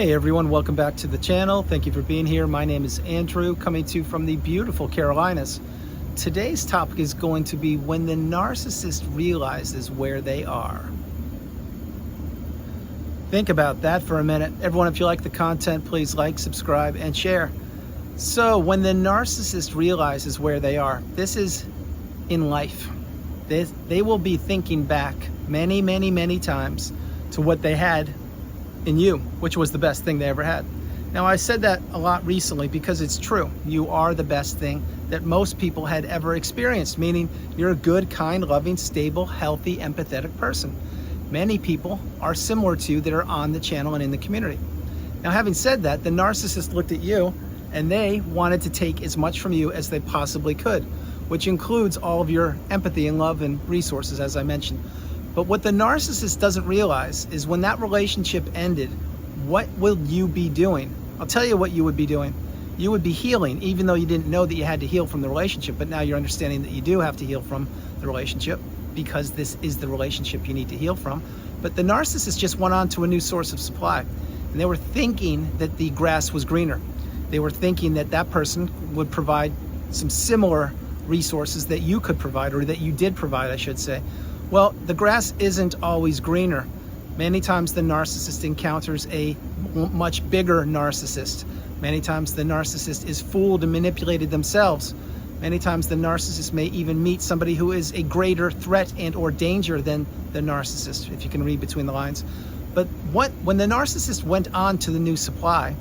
Hey everyone, welcome back to the channel. Thank you for being here. My name is Andrew, coming to you from the beautiful Carolinas. Today's topic is going to be when the narcissist realizes where they are. Think about that for a minute. Everyone, if you like the content, please like, subscribe, and share. So when the narcissist realizes where they are, this is in life. They will be thinking back many times to what they had in you, which was the best thing they ever had. Now, I said that a lot recently because it's true. You are the best thing that most people had ever experienced, meaning you're a good, kind, loving, stable, healthy, empathetic person. Many people are similar to you that are on the channel and in the community. Now, having said that, the narcissist looked at you and they wanted to take as much from you as they possibly could, which includes all of your empathy and love and resources, as I mentioned. But what the narcissist doesn't realize is when that relationship ended, what will you be doing? I'll tell you what you would be doing. You would be healing, even though you didn't know that you had to heal from the relationship, but now you're understanding that you do have to heal from the relationship because this is the relationship you need to heal from. But the narcissist just went on to a new source of supply, and they were thinking that the grass was greener. They were thinking that that person would provide some similar resources that you could provide, or that you did provide, I should say. Well, the grass isn't always greener. Many times the narcissist encounters a much bigger narcissist. Many times the narcissist is fooled and manipulated themselves. Many times the narcissist may even meet somebody who is a greater threat and or danger than the narcissist, if you can read between the lines. But when the narcissist went on to the new supply,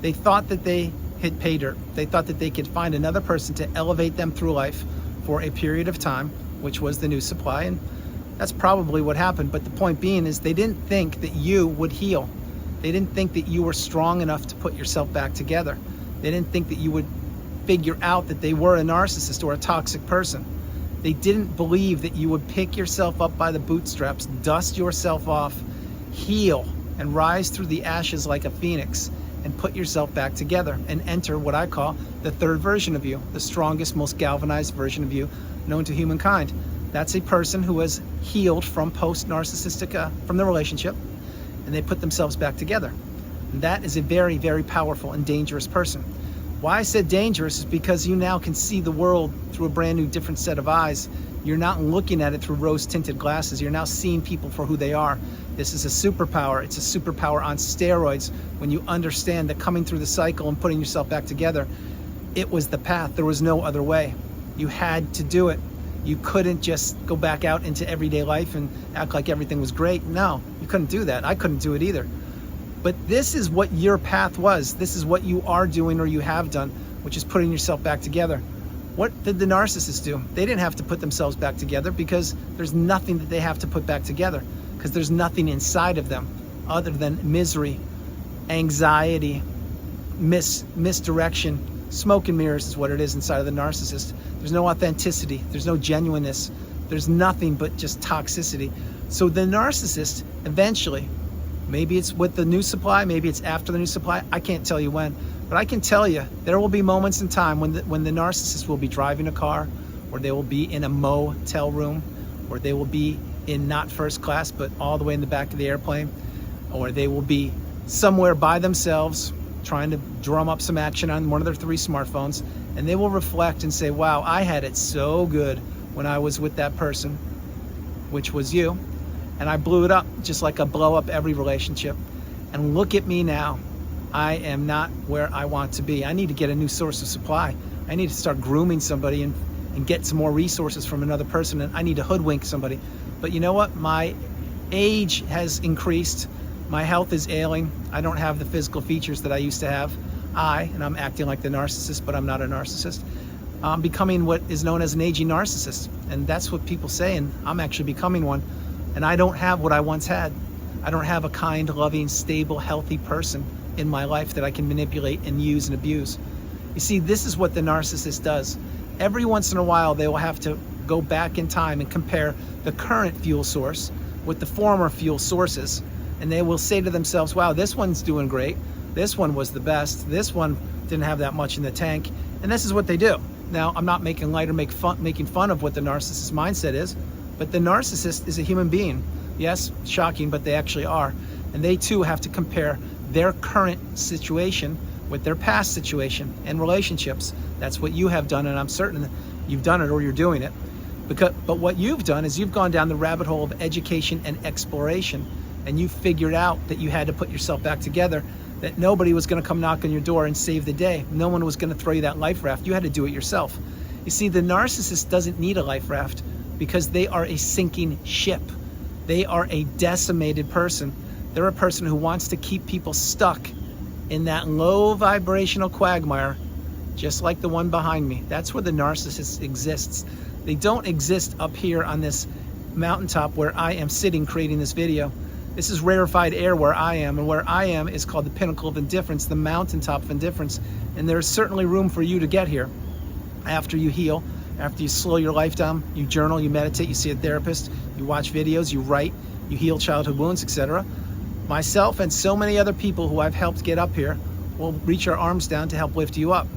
they thought that they hit pay dirt. They thought that they could find another person to elevate them through life for a period of time, which was the new supply, and that's probably what happened. But the point being is they didn't think that you would heal. They didn't think that you were strong enough to put yourself back together. They didn't think that you would figure out that they were a narcissist or a toxic person. They didn't believe that you would pick yourself up by the bootstraps, dust yourself off, heal, and rise through the ashes like a phoenix and put yourself back together and enter what I call the third version of you, the strongest, most galvanized version of you known to humankind. That's a person who has healed from post-narcissistic, from the relationship, and they put themselves back together. And that is a very powerful and dangerous person. Why I said dangerous is because you now can see the world through a brand new, different set of eyes. You're not looking at it through rose-tinted glasses. You're now seeing people for who they are. This is a superpower. It's a superpower on steroids when you understand that coming through the cycle and putting yourself back together, it was the path. There was no other way. You had to do it. You couldn't just go back out into everyday life and act like everything was great. No, you couldn't do that. I couldn't do it either. But this is what your path was. This is what you are doing or you have done, which is putting yourself back together. What did the narcissist do? They didn't have to put themselves back together because there's nothing that they have to put back together, because there's nothing inside of them other than misery, anxiety, misdirection. Smoke and mirrors is what it is inside of the narcissist. There's no authenticity. There's no genuineness. There's nothing but just toxicity. So the narcissist eventually, maybe it's with the new supply, maybe it's after the new supply, I can't tell you when, but I can tell you there will be moments in time when the narcissist will be driving a car, or they will be in a motel room, or they will be in not first class, but all the way in the back of the airplane, or they will be somewhere by themselves trying to drum up some action on one of their 3 smartphones, and they will reflect and say, wow, I had it so good when I was with that person, which was you, and I blew it up just like I blow up every relationship. And look at me now. I am not where I want to be. I need to get a new source of supply. I need to start grooming somebody and get some more resources from another person, and I need to hoodwink somebody. But you know what? My age has increased. My health is ailing. I don't have the physical features that I used to have. And I'm acting like the narcissist, but I'm not a narcissist. I'm becoming what is known as an aging narcissist. And that's what people say, and I'm actually becoming one. And I don't have what I once had. I don't have a kind, loving, stable, healthy person in my life that I can manipulate and use and abuse. You see, this is what the narcissist does. Every once in a while, they will have to go back in time and compare the current fuel source with the former fuel sources. And they will say to themselves, wow, this one's doing great. This one was the best. This one didn't have that much in the tank. And this is what they do. Now, I'm not making light or making fun of what the narcissist mindset is, but the narcissist is a human being. Yes, shocking, but they actually are. And they too have to compare their current situation with their past situation and relationships. That's what you have done, and I'm certain you've done it or you're doing it. But what you've done is you've gone down the rabbit hole of education and exploration, and you figured out that you had to put yourself back together, that nobody was going to come knock on your door and save the day. No one was going to throw you that life raft. You had to do it yourself. You see, the narcissist doesn't need a life raft because they are a sinking ship. They are a decimated person. They're a person who wants to keep people stuck in that low vibrational quagmire, just like the one behind me. That's where the narcissist exists. They don't exist up here on this mountaintop where I am sitting creating this video. This is rarefied air where I am, and where I am is called the pinnacle of indifference, the mountaintop of indifference. And there's certainly room for you to get here after you heal, after you slow your life down, you journal, you meditate, you see a therapist, you watch videos, you write, you heal childhood wounds, etc. Myself and so many other people who I've helped get up here will reach our arms down to help lift you up.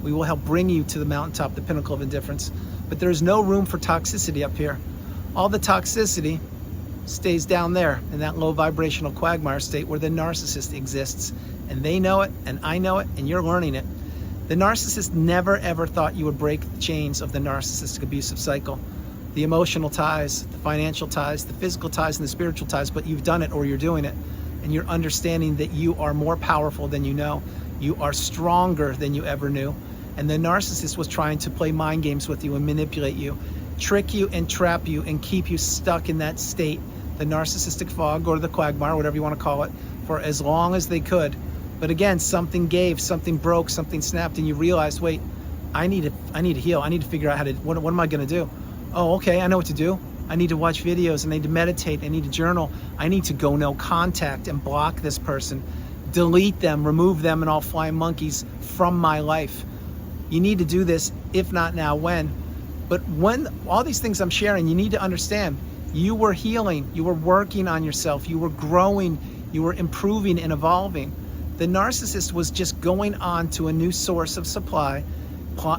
We will help bring you to the mountaintop, the pinnacle of indifference. But there's no room for toxicity up here. All the toxicity stays down there in that low vibrational quagmire state where the narcissist exists. And they know it, and I know it, and you're learning it. The narcissist never ever thought you would break the chains of the narcissistic abusive cycle. The emotional ties, the financial ties, the physical ties, and the spiritual ties, but you've done it or you're doing it. And you're understanding that you are more powerful than you know. You are stronger than you ever knew. And the narcissist was trying to play mind games with you and manipulate you, trick you and trap you and keep you stuck in that state, the narcissistic fog or the quagmire, whatever you want to call it, for as long as they could. But again, something gave, something broke, something snapped, and you realized, wait, I need to heal. I need to figure out how to, what am I going to do? Oh, okay, I know what to do. I need to watch videos, I need to meditate, I need to journal, I need to go no contact and block this person, delete them, remove them and all flying monkeys from my life. You need to do this, if not now, when? But when all these things I'm sharing, you need to understand, you were healing, you were working on yourself, you were growing, you were improving and evolving. The narcissist was just going on to a new source of supply,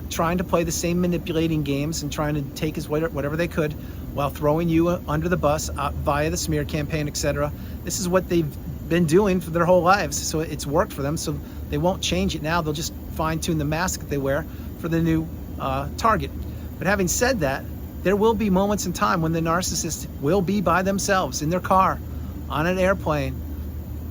trying to play the same manipulating games and trying to take his whatever they could while throwing you under the bus via the smear campaign, etc. This is what they've been doing for their whole lives, so it's worked for them, so they won't change it now. They'll just fine-tune the mask that they wear for the new target. But having said that, there will be moments in time when the narcissist will be by themselves in their car, on an airplane,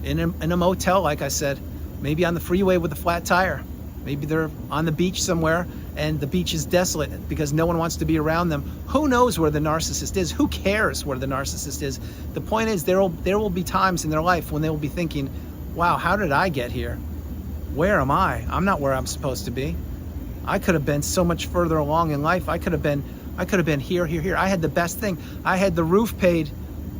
in a motel, like I said, maybe on the freeway with a flat tire. Maybe they're on the beach somewhere and the beach is desolate because no one wants to be around them. Who knows where the narcissist is? Who cares where the narcissist is? The point is, there will be times in their life when they will be thinking, wow, how did I get here? Where am I? I'm not where I'm supposed to be. I could have been so much further along in life. I could have been here. I had the best thing. I had the roof paid.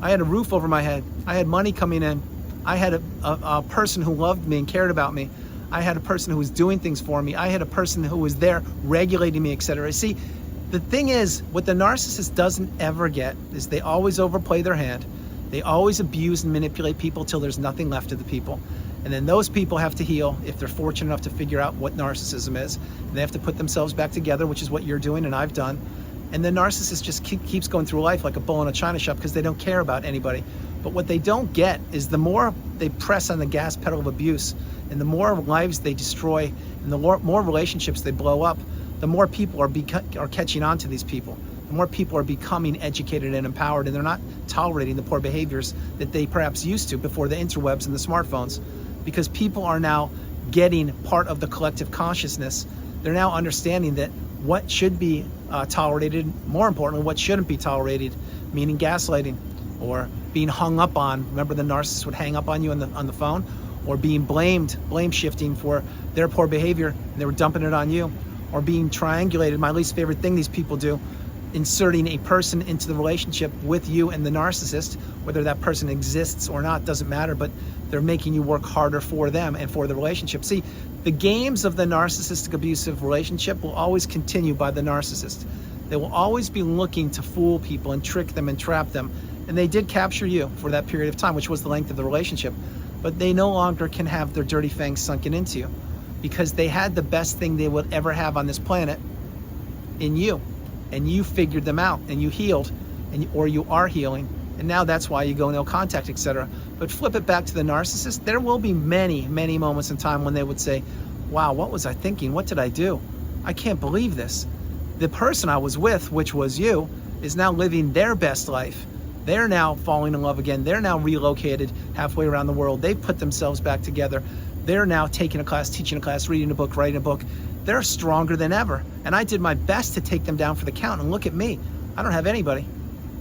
I had a roof over my head. I had money coming in. I had a person who loved me and cared about me. I had a person who was doing things for me. I had a person who was there regulating me, etc. See, the thing is, what the narcissist doesn't ever get is they always overplay their hand. They always abuse and manipulate people till there's nothing left of the people. And then those people have to heal if they're fortunate enough to figure out what narcissism is. And they have to put themselves back together, which is what you're doing and I've done. And the narcissist just keeps going through life like a bull in a china shop because they don't care about anybody. But what they don't get is the more they press on the gas pedal of abuse and the more lives they destroy and the more relationships they blow up, the more people are catching on to these people. The more people are becoming educated and empowered, and they're not tolerating the poor behaviors that they perhaps used to before the interwebs and the smartphones, because people are now getting part of the collective consciousness. They're now understanding that what should be tolerated, more importantly, what shouldn't be tolerated, meaning gaslighting or being hung up on. Remember, the narcissist would hang up on you on the phone, or being blame shifting for their poor behavior, and they were dumping it on you, or being triangulated. My least favorite thing these people do, inserting a person into the relationship with you and the narcissist, whether that person exists or not, doesn't matter, but they're making you work harder for them and for the relationship. See, the games of the narcissistic abusive relationship will always continue by the narcissist. They will always be looking to fool people and trick them and trap them. And they did capture you for that period of time, which was the length of the relationship. But they no longer can have their dirty fangs sunken into you, because they had the best thing they would ever have on this planet in you. And you figured them out, and you healed, or you are healing, And now that's why you go no contact, etc. But flip it back to the narcissist. There will be many, many moments in time when they would say, wow, what was I thinking? What did I do? I can't believe this. The person I was with, which was you, is now living their best life. They're now falling in love again. They're now relocated halfway around the world. They've put themselves back together. They're now taking a class, teaching a class, reading a book, writing a book. They're stronger than ever. And I did my best to take them down for the count. And look at me. I don't have anybody.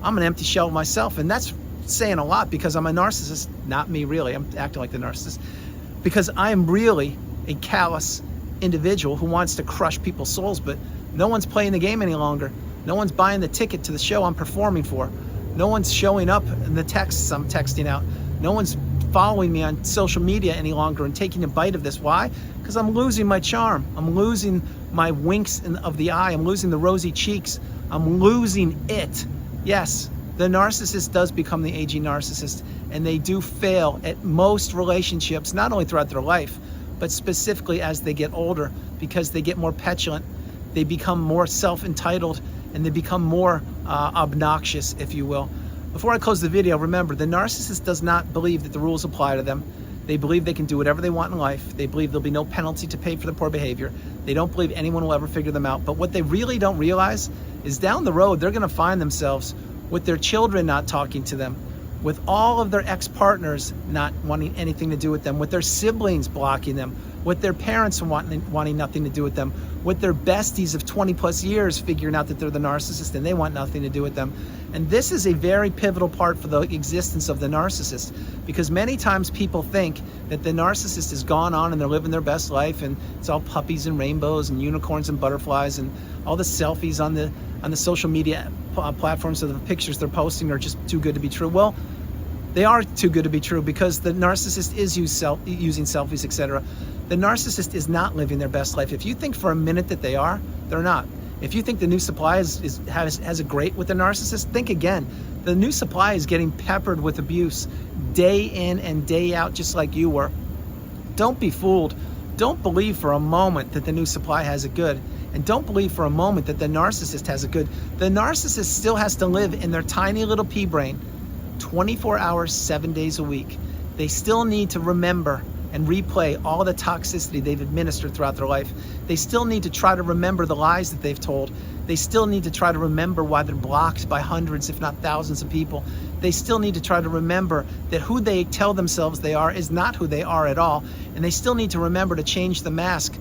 I'm an empty shell of myself. And that's saying a lot because I'm a narcissist. Not me, really. I'm acting like the narcissist. Because I am really a callous individual who wants to crush people's souls, but no one's playing the game any longer. No one's buying the ticket to the show I'm performing for. No one's showing up in the texts I'm texting out. No one's following me on social media any longer and taking a bite of this. Why? Because I'm losing my charm. I'm losing my winks of the eye. I'm losing the rosy cheeks. I'm losing it. Yes, the narcissist does become the aging narcissist, and they do fail at most relationships, not only throughout their life, but specifically as they get older, because they get more petulant, they become more self-entitled, and they become more obnoxious, if you will. Before I close the video, remember, the narcissist does not believe that the rules apply to them. They believe they can do whatever they want in life. They believe there'll be no penalty to pay for their poor behavior. They don't believe anyone will ever figure them out. But what they really don't realize is down the road, they're gonna find themselves with their children not talking to them, with all of their ex-partners not wanting anything to do with them, with their siblings blocking them, with their parents wanting nothing to do with them, with their besties of 20 plus years figuring out that they're the narcissist and they want nothing to do with them. And this is a very pivotal part for the existence of the narcissist, because many times people think that the narcissist has gone on and they're living their best life and it's all puppies and rainbows and unicorns and butterflies and all the selfies on the social media platforms of the pictures they're posting are just too good to be true. Well, they are too good to be true because the narcissist is using selfies, etc. The narcissist is not living their best life. If you think for a minute that they are, they're not. If you think the new supply has a great with the narcissist, think again. The new supply is getting peppered with abuse day in and day out, just like you were. Don't be fooled. Don't believe for a moment that the new supply has it good. And don't believe for a moment that the narcissist has it good. The narcissist still has to live in their tiny little pea brain 24 hours, 7 days a week. They still need to remember and replay all the toxicity they've administered throughout their life. They still need to try to remember the lies that they've told. They still need to try to remember why they're blocked by hundreds, if not thousands of people. They still need to try to remember that who they tell themselves they are is not who they are at all. And they still need to remember to change the mask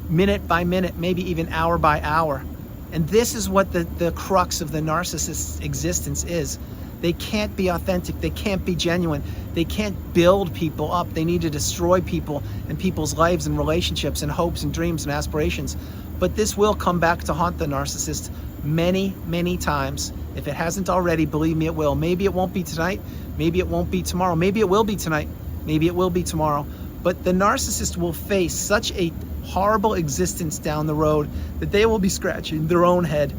minute by minute, maybe even hour by hour. And this is what the crux of the narcissist's existence is. They can't be authentic. They can't be genuine. They can't build people up. They need to destroy people and people's lives and relationships and hopes and dreams and aspirations. But this will come back to haunt the narcissist many, many times. If it hasn't already, believe me, it will. Maybe it won't be tonight. Maybe it won't be tomorrow. Maybe it will be tonight. Maybe it will be tomorrow. But the narcissist will face such a horrible existence down the road that they will be scratching their own head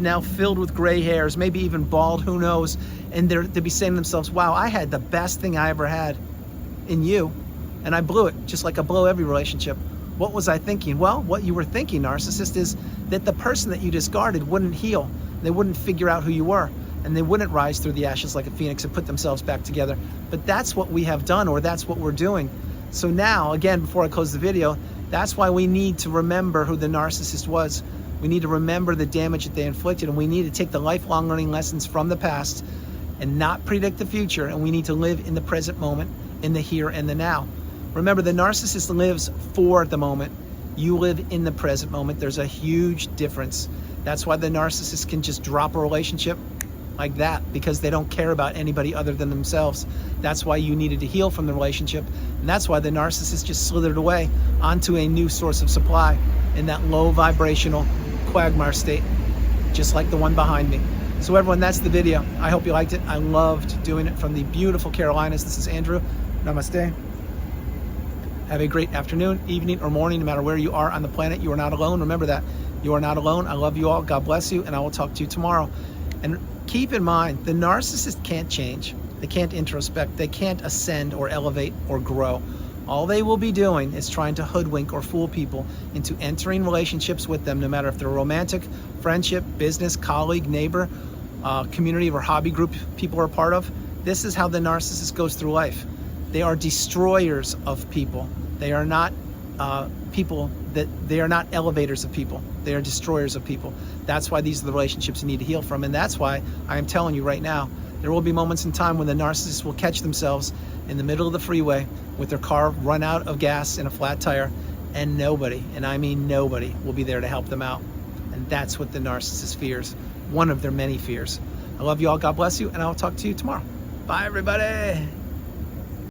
now filled with gray hairs, maybe even bald, who knows, and they'll be saying to themselves, wow, I had the best thing I ever had in you, and I blew it, just like I blow every relationship. What was I thinking? Well, what you were thinking, narcissist, is that the person that you discarded wouldn't heal. They wouldn't figure out who you were, and they wouldn't rise through the ashes like a phoenix and put themselves back together. But that's what we have done, or that's what we're doing. So now, again, before I close the video, that's why we need to remember who the narcissist was. We need to remember the damage that they inflicted, and we need to take the lifelong learning lessons from the past and not predict the future, and we need to live in the present moment, in the here and the now. Remember, the narcissist lives for the moment. You live in the present moment. There's a huge difference. That's why the narcissist can just drop a relationship like that, because they don't care about anybody other than themselves. That's why you needed to heal from the relationship, and that's why the narcissist just slithered away onto a new source of supply in that low vibrational quagmire state, just like the one behind me. So everyone, that's the video. I hope you liked it. I loved doing it from the beautiful Carolinas. This is Andrew. Namaste. Have a great afternoon, evening, or morning, no matter where you are on the planet. You are not alone. Remember that. You are not alone. I love you all. God bless you, and I will talk to you tomorrow. And keep in mind, the narcissist can't change. They can't introspect. They can't ascend or elevate or grow. All they will be doing is trying to hoodwink or fool people into entering relationships with them, no matter if they're romantic, friendship, business, colleague, neighbor, community or hobby group people are a part of. This is how the narcissist goes through life. They are destroyers of people. They are not they are not elevators of people. They are destroyers of people. That's why these are the relationships you need to heal from. And that's why I am telling you right now, there will be moments in time when the narcissist will catch themselves in the middle of the freeway with their car run out of gas and a flat tire, and nobody, and I mean nobody, will be there to help them out. And that's what the narcissist fears. One of their many fears. I love you all. God bless you. And I'll talk to you tomorrow. Bye, everybody.